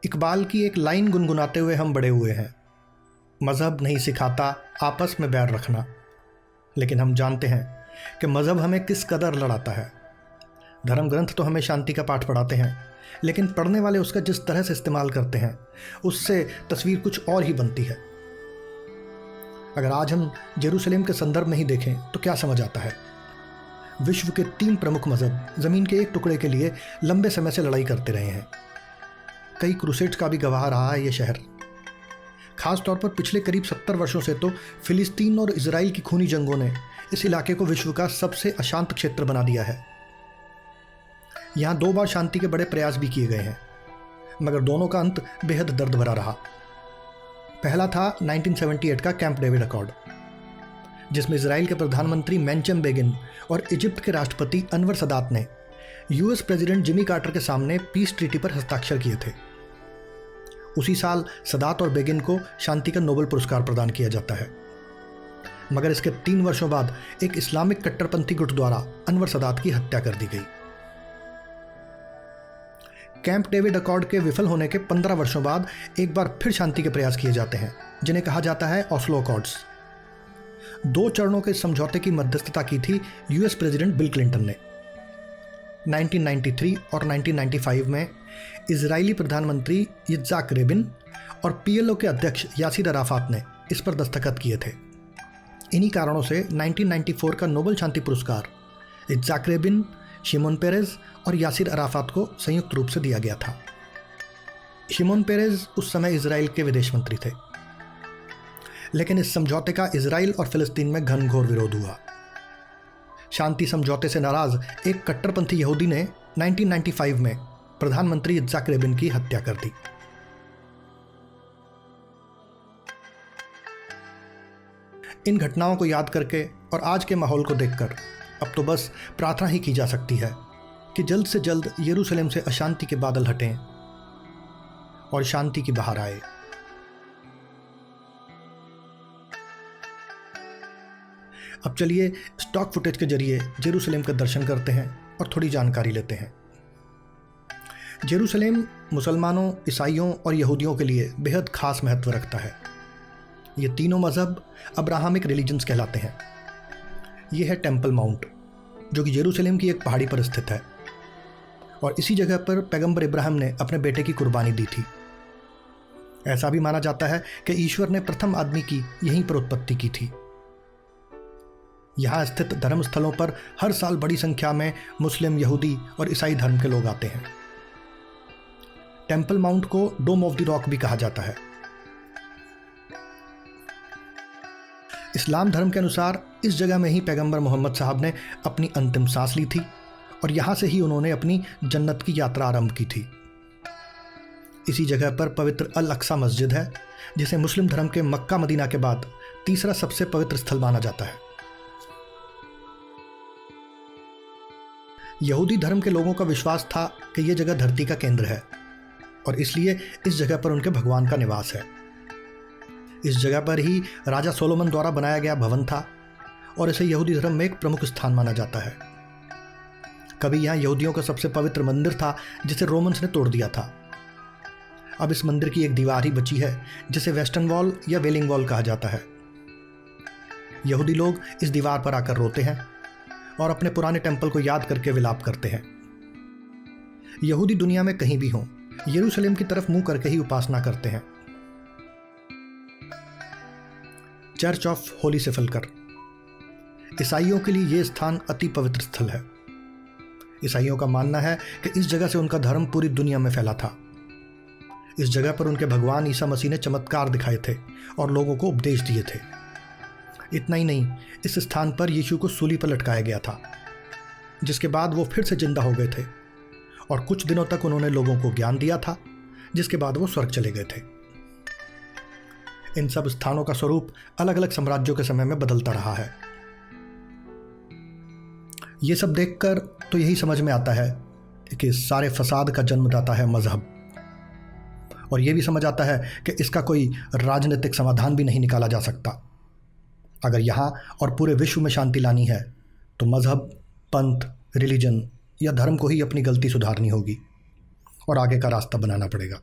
इकबाल की एक लाइन गुनगुनाते हुए हम बड़े हुए हैं, मज़हब नहीं सिखाता आपस में बैर रखना। लेकिन हम जानते हैं कि मज़हब हमें किस कदर लड़ाता है। धर्म ग्रंथ तो हमें शांति का पाठ पढ़ाते हैं, लेकिन पढ़ने वाले उसका जिस तरह से इस्तेमाल करते हैं उससे तस्वीर कुछ और ही बनती है। अगर आज हम जेरूसलेम के संदर्भ में ही देखें तो क्या समझ आता है। विश्व के 3 प्रमुख मज़हब ज़मीन के एक टुकड़े के लिए लंबे समय से लड़ाई करते रहे हैं। कई क्रूसेड्स का भी गवाह रहा है ये शहर। खास तौर पर पिछले करीब 70 वर्षों से तो फिलिस्तीन और इजराइल की खूनी जंगों ने इस इलाके को विश्व का सबसे अशांत क्षेत्र बना दिया है। यहाँ 2 बार शांति के बड़े प्रयास भी किए गए हैं, मगर दोनों का अंत बेहद दर्द भरा रहा। पहला था 1978 का कैंप डेविड अकॉर्ड, जिसमें इजराइल के प्रधानमंत्री मेंचम बेगिन और इजिप्ट के राष्ट्रपति अनवर सदात ने यूएस प्रेसिडेंट जिमी कार्टर के सामने पीस ट्रीटी पर हस्ताक्षर किए थे। उसी साल सदात और बेगिन को शांति का नोबेल पुरस्कार प्रदान किया जाता है, मगर इसके 3 वर्षों बाद एक इस्लामिक कट्टरपंथी गुट द्वारा अनवर सदात की हत्या कर दी गई। कैंप डेविड अकॉर्ड के विफल होने के 15 वर्षों बाद एक बार फिर शांति के प्रयास किए जाते हैं, जिन्हें कहा जाता है ऑस्लो अकॉर्ड्स। 2 चरणों के समझौते की मध्यस्थता की थी यूएस प्रेसिडेंट बिल क्लिंटन ने। 1993 और 1995 में इजरायली प्रधानमंत्री यित्ज़ाक रेबिन और पीएलओ के अध्यक्ष यासिर अराफात ने इस पर दस्तखत किए थे। इन्हीं कारणों से 1994 का नोबेल शांति पुरस्कार यित्ज़ाक रेबिन, शिमोन पेरेज और यासिर अराफात को संयुक्त रूप से दिया गया था। शिमोन पेरेज उस समय इजराइल के विदेश मंत्री थे, लेकिन इस समझौते का इजराइल और फिलिस्तीन में घनघोर विरोध हुआ। शांति समझौते से नाराज एक कट्टरपंथी यहूदी ने 1995 में प्रधानमंत्री यित्ज़ाक रेबिन की हत्या कर दी। इन घटनाओं को याद करके और आज के माहौल को देखकर अब तो बस प्रार्थना ही की जा सकती है कि जल्द से जल्द यरूशलेम से अशांति के बादल हटें और शांति की बहार आए। अब चलिए स्टॉक फुटेज के जरिए जेरूशलेम का दर्शन करते हैं और थोड़ी जानकारी लेते हैं। जेरूशलेम मुसलमानों, ईसाइयों और यहूदियों के लिए बेहद खास महत्व रखता है। ये तीनों मज़हब अब्राहमिक रिलीजन्स कहलाते हैं। ये है टेम्पल माउंट, जो कि जेरूशलेम की एक पहाड़ी पर स्थित है, और इसी जगह पर पैगंबर इब्राहिम ने अपने बेटे की कुर्बानी दी थी। ऐसा भी माना जाता है कि ईश्वर ने प्रथम आदमी की यहीं पर उत्पत्ति की थी। यहाँ स्थित धर्म स्थलों पर हर साल बड़ी संख्या में मुस्लिम, यहूदी और ईसाई धर्म के लोग आते हैं। टेम्पल माउंट को डोम ऑफ द रॉक भी कहा जाता है। इस्लाम धर्म के अनुसार इस जगह में ही पैगंबर मोहम्मद साहब ने अपनी अंतिम सांस ली थी और यहाँ से ही उन्होंने अपनी जन्नत की यात्रा आरंभ की थी। इसी जगह पर पवित्र अल अक्सा मस्जिद है, जिसे मुस्लिम धर्म के मक्का मदीना के बाद तीसरा सबसे पवित्र स्थल माना जाता है। यहूदी धर्म के लोगों का विश्वास था कि यह जगह धरती का केंद्र है और इसलिए इस जगह पर उनके भगवान का निवास है। इस जगह पर ही राजा सोलोमन द्वारा बनाया गया भवन था और इसे यहूदी धर्म में एक प्रमुख स्थान माना जाता है। कभी यहाँ यहूदियों का सबसे पवित्र मंदिर था, जिसे रोमन्स ने तोड़ दिया था। अब इस मंदिर की एक दीवार ही बची है, जिसे वेस्टर्न वॉल या वेलिंग वॉल कहा जाता है। यहूदी लोग इस दीवार पर आकर रोते हैं और अपने पुराने टेंपल को याद करके विलाप करते हैं। यहूदी दुनिया में कहीं भी हों, यरूशलेम की तरफ मुंह करके ही उपासना करते हैं। चर्च ऑफ होली सेपल्कर ईसाइयों के लिए यह स्थान अति पवित्र स्थल है। ईसाइयों का मानना है कि इस जगह से उनका धर्म पूरी दुनिया में फैला था। इस जगह पर उनके भगवान ईसा मसीह ने चमत्कार दिखाए थे और लोगों को उपदेश दिए थे। इतना ही नहीं, इस स्थान पर यीशु को सूली पर लटकाया गया था, जिसके बाद वो फिर से जिंदा हो गए थे और कुछ दिनों तक उन्होंने लोगों को ज्ञान दिया था, जिसके बाद वो स्वर्ग चले गए थे। इन सब स्थानों का स्वरूप अलग अलग साम्राज्यों के समय में बदलता रहा है। ये सब देखकर तो यही समझ में आता है कि सारे फसाद का जन्मदाता है मजहब, और यह भी समझ आता है कि इसका कोई राजनीतिक समाधान भी नहीं निकाला जा सकता। अगर यहाँ और पूरे विश्व में शांति लानी है तो मजहब, पंथ, रिलीजन या धर्म को ही अपनी गलती सुधारनी होगी और आगे का रास्ता बनाना पड़ेगा।